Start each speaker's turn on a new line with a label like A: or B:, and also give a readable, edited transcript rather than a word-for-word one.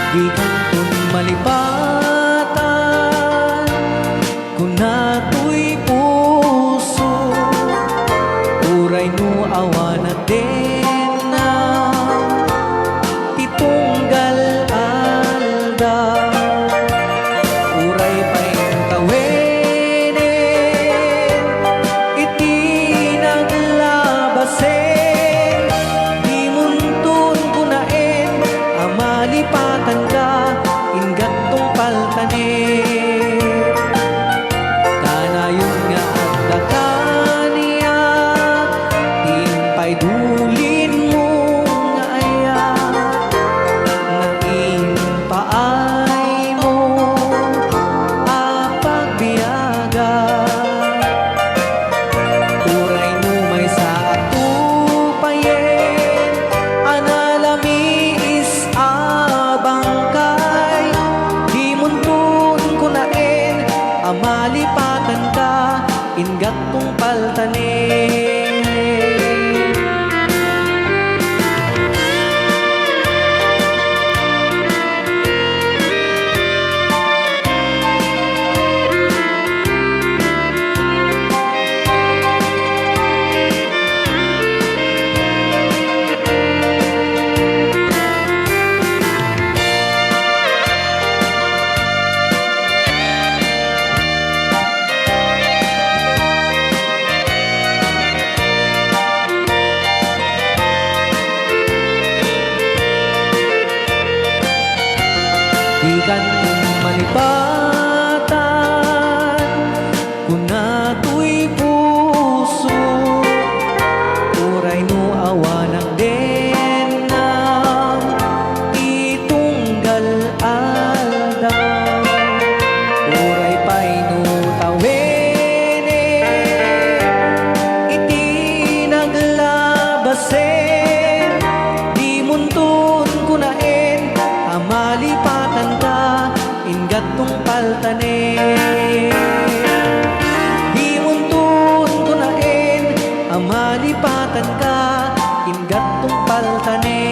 A: Di kantong malipatan kung nato'y puso, uray no awan na din na titunggal alda, uray pa'y tawinin iti naglabasin, di muntun kunain amalipatan ka ingat tong paltanin. Kanayon nga at dakaniya timpay dulin mo nga aya naging paay mo apagbiyaga, uray no may sa atupayen analami is abangkay, di muntun kunain amalipatan ka ingat tong paltanin. Di kantong malipatan kung nato'y puso, uray no awan ang din ng itunggal aldaw, uray pa'y no tawinin iti naglabasin, di muntun kunain amalipatan ka ingat tong paltanin. Di muntun kunain amalipatan ka ingat tong paltanin.